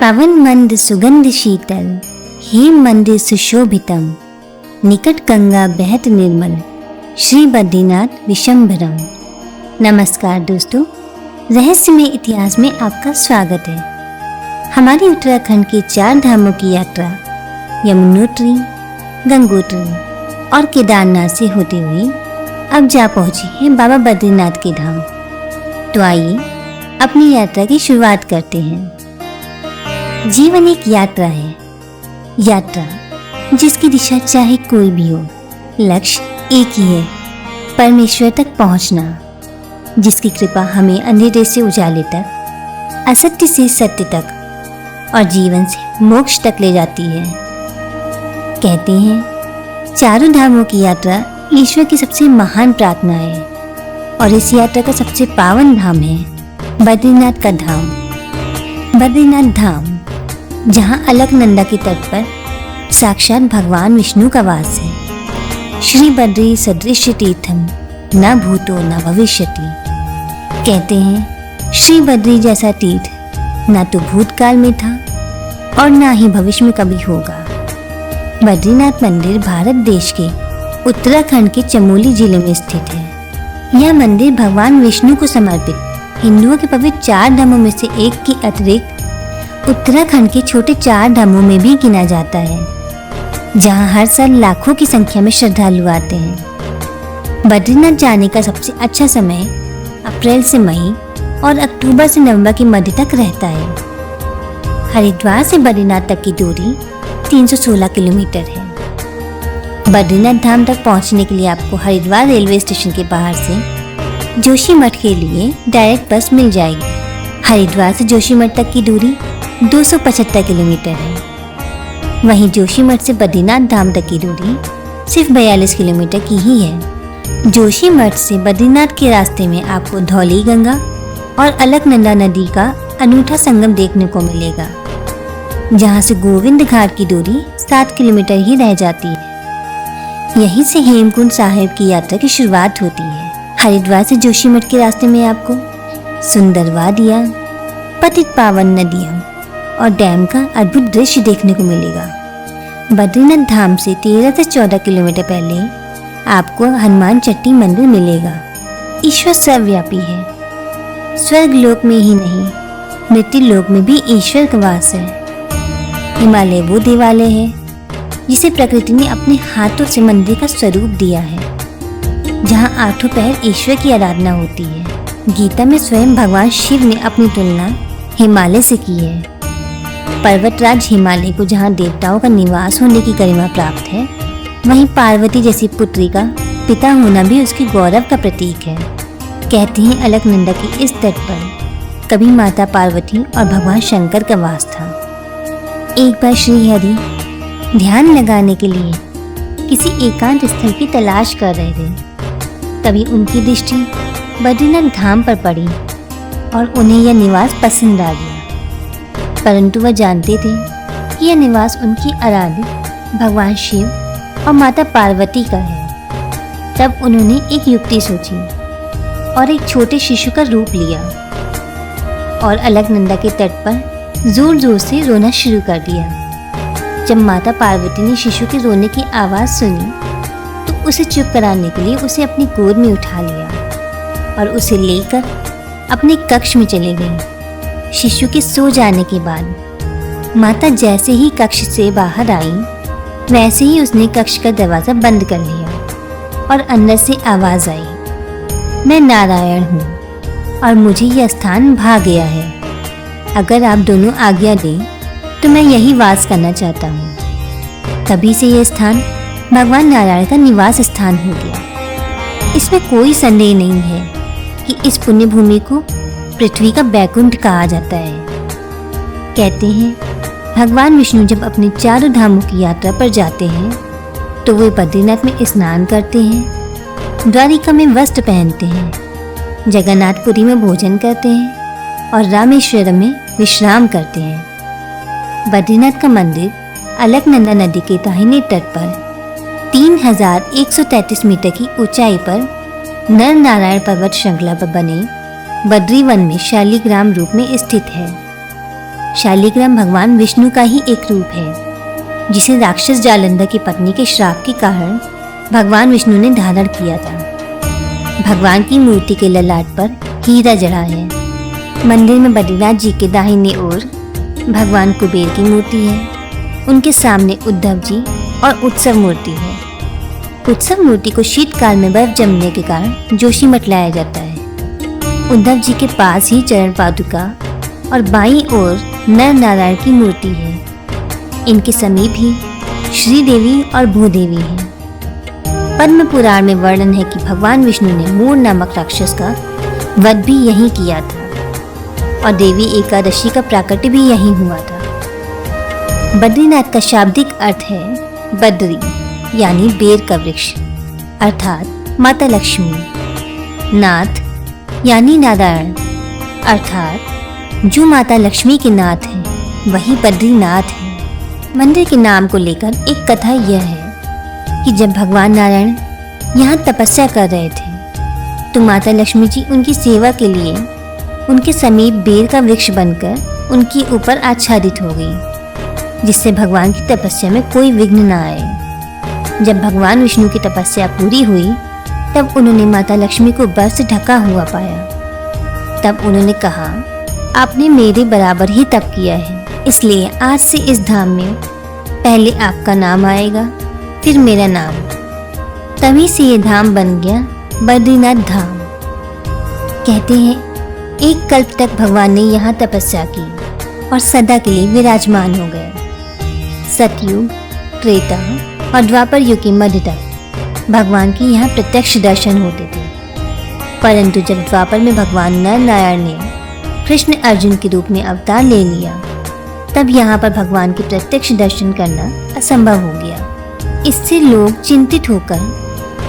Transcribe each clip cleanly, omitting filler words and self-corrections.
पवन मंद सुगंध शीतल, हेम मंदिर सुशोभितम, निकट गंगा बहत निर्मल, श्री बद्रीनाथ विशंभरम। नमस्कार दोस्तों, रहस्यमय इतिहास में आपका स्वागत है। हमारी उत्तराखंड के 4 धामों की यात्रा यमुनोत्री, गंगोत्री और केदारनाथ से होते हुए अब जा पहुंची है बाबा बद्रीनाथ के धाम। तो आइए अपनी यात्रा की शुरुआत करते हैं। जीवन एक यात्रा है, यात्रा जिसकी दिशा चाहे कोई भी हो, लक्ष्य एक ही है, परमेश्वर तक पहुंचना, जिसकी कृपा हमें अंधेरे से उजाले तक, असत्य से सत्य तक और जीवन से मोक्ष तक ले जाती है। कहते हैं चारों धामों की यात्रा ईश्वर की सबसे महान प्रार्थना है और इस यात्रा का सबसे पावन धाम है बद्रीनाथ का धाम। बद्रीनाथ धाम, जहाँ अलकनंदा के तट पर साक्षात भगवान विष्णु का वास है। श्री बद्री सदृश तीर्थम न भूतो न भविष्यति। कहते हैं श्री बद्री जैसा तीर्थ न तो भूतकाल में था और न ही भविष्य में कभी होगा। बद्रीनाथ मंदिर भारत देश के उत्तराखंड के चमोली जिले में स्थित है। यह मंदिर भगवान विष्णु को समर्पित हिंदुओं के पवित्र 4 धामों में से एक के अतिरिक्त उत्तराखंड के छोटे 4 धामों में भी गिना जाता है, जहां हर साल लाखों की संख्या में श्रद्धालु आते हैं। बद्रीनाथ जाने का सबसे अच्छा समय अप्रैल से मई और अक्टूबर से नवंबर के मध्य तक रहता है। हरिद्वार से बद्रीनाथ तक की दूरी 316 किलोमीटर है। बद्रीनाथ धाम तक पहुंचने के लिए आपको हरिद्वार रेलवे स्टेशन के बाहर से जोशीमठ के लिए डायरेक्ट बस मिल जाएगी। हरिद्वार से जोशीमठ तक की दूरी 275 किलोमीटर है। वहीं जोशीमठ से बद्रीनाथ धाम तक की दूरी सिर्फ 42 किलोमीटर की ही है। जोशीमठ से बद्रीनाथ के रास्ते में आपको धौली गंगा और अलकनंदा नदी का अनूठा संगम देखने को मिलेगा, जहां से गोविंद घाट की दूरी 7 किलोमीटर ही रह जाती है। यहीं से हेमकुंड साहिब की यात्रा की शुरुआत होती है। हरिद्वार से जोशीमठ के रास्ते में आपको सुंदर वादियाँ, पतित पावन नदियाँ और डैम का अद्भुत दृश्य देखने को मिलेगा। बद्रीनाथ धाम से 13 से 14 किलोमीटर पहले आपको हनुमान चट्टी मंदिर मिलेगा। ईश्वर सर्वव्यापी है। स्वर्ग लोक में ही नहीं, मृत्यु लोक में भी ईश्वर का वास है। हिमालय वो देवालय है जिसे प्रकृति ने अपने हाथों से मंदिर का स्वरूप दिया है, जहाँ 8 पहर ईश्वर की आराधना होती है। गीता में स्वयं भगवान शिव ने अपनी तुलना हिमालय से की है। पर्वतराज हिमालय को जहाँ देवताओं का निवास होने की गरिमा प्राप्त है, वहीं पार्वती जैसी पुत्री का पिता होना भी उसके गौरव का प्रतीक है। कहते हैं अलकनंदा के इस तट पर कभी माता पार्वती और भगवान शंकर का वास था। एक बार श्री हरि ध्यान लगाने के लिए किसी एकांत स्थल की तलाश कर रहे थे। तभी उनकी दृष्टि बद्रीनाथ धाम पर पड़ी और उन्हें यह निवास पसंद आ गया, परंतु वह जानते थे कि यह निवास उनकी आराध्य भगवान शिव और माता पार्वती का है। तब उन्होंने एक युक्ति सोची और एक छोटे शिशु का रूप लिया और अलकनंदा के तट पर जोर जोर से रोना शुरू कर दिया। जब माता पार्वती ने शिशु के रोने की आवाज़ सुनी तो उसे चुप कराने के लिए उसे अपनी गोद में उठा लिया और उसे लेकर अपने कक्ष में चले गई। शिशु के सो जाने के बाद माता जैसे ही कक्ष से बाहर आई, वैसे ही उसने कक्ष का दरवाज़ा बंद कर लिया और अंदर से आवाज़ आई, मैं नारायण हूँ और मुझे यह स्थान भा गया है। अगर आप दोनों आज्ञा दें तो मैं यही वास करना चाहता हूँ। तभी से यह स्थान भगवान नारायण का निवास स्थान हो गया। इसमें कोई संदेह नहीं है कि इस पुण्य भूमि को पृथ्वी का बैकुंठ कहा जाता है। कहते हैं भगवान विष्णु जब अपने 4 धामों की यात्रा पर जाते हैं तो वे बद्रीनाथ में स्नान करते हैं, द्वारिका में वस्त्र पहनते हैं, जगन्नाथपुरी में भोजन करते हैं और रामेश्वरम में विश्राम करते हैं। बद्रीनाथ का मंदिर अलकनंदा नदी के दाहिने तट पर 3133 मीटर की ऊंचाई पर नर नारायण पर्वत श्रृंखला पर बने बद्रीवन में शालिग्राम रूप में स्थित है। शालिग्राम भगवान विष्णु का ही एक रूप है, जिसे राक्षस जालंधर की पत्नी के श्राप के कारण भगवान विष्णु ने धारण किया था। भगवान की मूर्ति के ललाट पर हीरा जड़ा है। मंदिर में बद्रीनाथ जी के दाहिने ओर भगवान कुबेर की मूर्ति है। उनके सामने उद्धव जी और उत्सव मूर्ति है। उत्सव मूर्ति को शीतकाल में बर्फ जमने के कारण जोशीमठ लाया जाता है। उद्धव जी के पास ही चरण पादुका और बाईं ओर नर नारायण की मूर्ति है। इनके समीप ही श्रीदेवी और भूदेवी है। पद्म पुराण में वर्णन है कि भगवान विष्णु ने मूर नामक राक्षस का वध भी यहीं किया था और देवी एकादशी का प्राकट्य भी यहीं हुआ था। बद्रीनाथ का शाब्दिक अर्थ है बद्री यानी बेर का वृक्ष, अर्थात माता लक्ष्मी। नाथ यानी नारायण, अर्थात जो माता लक्ष्मी के नाथ हैं वही बद्रीनाथ है। मंदिर के नाम को लेकर एक कथा यह है कि जब भगवान नारायण यहाँ तपस्या कर रहे थे तो माता लक्ष्मी जी उनकी सेवा के लिए उनके समीप बेर का वृक्ष बनकर उनके ऊपर आच्छादित हो गई, जिससे भगवान की तपस्या में कोई विघ्न न आए। जब भगवान विष्णु की तपस्या पूरी हुई तब उन्होंने माता लक्ष्मी को बर्फ से ढका हुआ पाया। तब उन्होंने कहा, आपने मेरे बराबर ही तप किया है, इसलिए आज से इस धाम में पहले आपका नाम आएगा, फिर मेरा नाम। तभी से ये धाम बन गया बद्रीनाथ धाम। कहते हैं एक कल्प तक भगवान ने यहाँ तपस्या की और सदा के लिए विराजमान हो गए। सतयुग, त्रेता और द्वापर युग के मध्य तक भगवान के यहाँ प्रत्यक्ष दर्शन होते थे, परंतु जब द्वापर में भगवान नर नारायण ने कृष्ण अर्जुन के रूप में अवतार ले लिया तब यहाँ पर भगवान के प्रत्यक्ष दर्शन करना असंभव हो गया। इससे लोग चिंतित होकर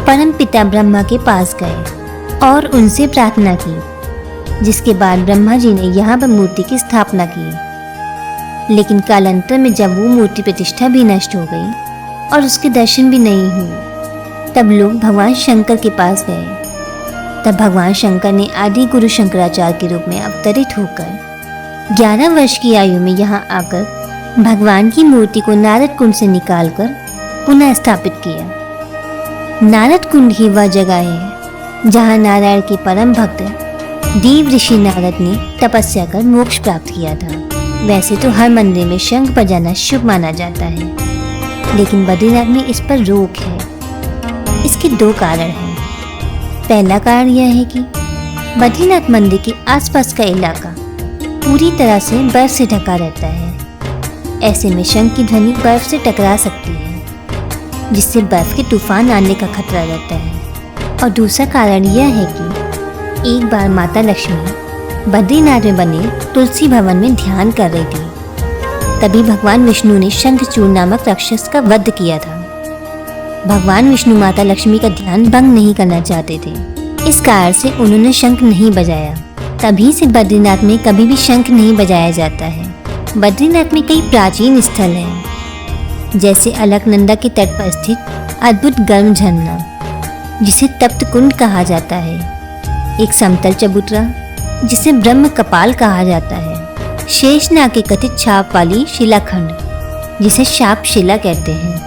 परम पिता ब्रह्मा के पास गए और उनसे प्रार्थना की, जिसके बाद ब्रह्मा जी ने यहाँ पर मूर्ति की स्थापना की। लेकिन कालांतर में जब वो मूर्ति प्रतिष्ठा भी नष्ट हो गई और उसके दर्शन भी नहीं हुए तब लोग भगवान शंकर के पास गए। तब भगवान शंकर ने आदि गुरु शंकराचार्य के रूप में अवतरित होकर 11 वर्ष की आयु में यहाँ आकर भगवान की मूर्ति को नारद कुंड से निकालकर पुनः स्थापित किया। नारद कुंड ही वह जगह है जहाँ नारायण के परम भक्त देव ऋषि नारद ने तपस्या कर मोक्ष प्राप्त किया था। वैसे तो हर मंदिर में शंख बजाना शुभ माना जाता है, लेकिन बद्रीनाथ में इस पर रोक है। इसके 2 कारण हैं। पहला कारण यह है कि बद्रीनाथ मंदिर के आसपास का इलाका पूरी तरह से बर्फ से ढका रहता है। ऐसे में शंख की ध्वनि बर्फ से टकरा सकती है, जिससे बर्फ के तूफान आने का खतरा रहता है। और दूसरा कारण यह है कि एक बार माता लक्ष्मी बद्रीनाथ में बने तुलसी भवन में ध्यान कर रही थी। तभी भगवान विष्णु ने शंखचूड़ नामक राक्षस का वध किया था। भगवान विष्णु माता लक्ष्मी का ध्यान भंग नहीं करना चाहते थे, इस कारण से उन्होंने शंख नहीं बजाया। तभी से बद्रीनाथ में कभी भी शंख नहीं बजाया जाता है। बद्रीनाथ में कई प्राचीन स्थल हैं, जैसे अलकनंदा के तट पर स्थित अद्भुत गर्म झरना जिसे तप्त कुंड कहा जाता है, एक समतल चबूतरा जिसे ब्रह्म कपाल कहा जाता है, शेषनाग के कथित छाप वाली शिलाखंड जिसे शाप शिला कहते हैं,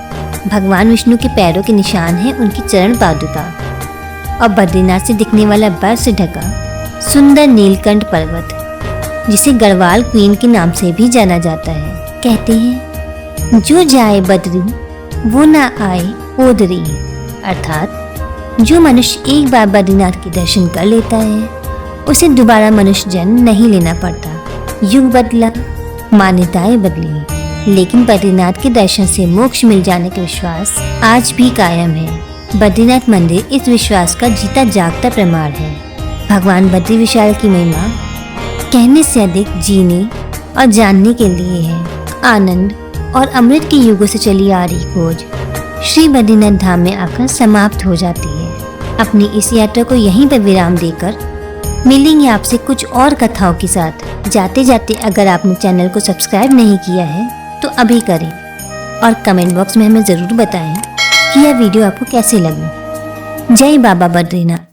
भगवान विष्णु के पैरों के निशान हैं उनकी चरण पादुका, और बद्रीनाथ से दिखने वाला बर्फ से ढका सुंदर नीलकंठ पर्वत जिसे गढ़वाल क्वीन के नाम से भी जाना जाता है। कहते हैं जो जाए बद्री वो ना आए ओदरी, अर्थात जो मनुष्य एक बार बद्रीनाथ के दर्शन कर लेता है उसे दोबारा मनुष्य जन्म नहीं लेना पड़ता। युग बदला, मान्यताएं बदली, लेकिन बद्रीनाथ के दर्शन से मोक्ष मिल जाने का विश्वास आज भी कायम है। बद्रीनाथ मंदिर इस विश्वास का जीता जागता प्रमाण है। भगवान बद्री विशाल की महिमा कहने से अधिक जीने और जानने के लिए है। आनंद और अमृत के युगों से चली आ रही खोज श्री बद्रीनाथ धाम में आकर समाप्त हो जाती है। अपनी इस यात्रा को यहीं पर विराम देकर मिलेंगे आपसे कुछ और कथाओं के साथ। जाते जाते अगर आपने चैनल को सब्सक्राइब नहीं किया है तो अभी करें और कमेंट बॉक्स में हमें ज़रूर बताएं कि यह वीडियो आपको कैसे लगी। जय बाबा बद्रीनाथ।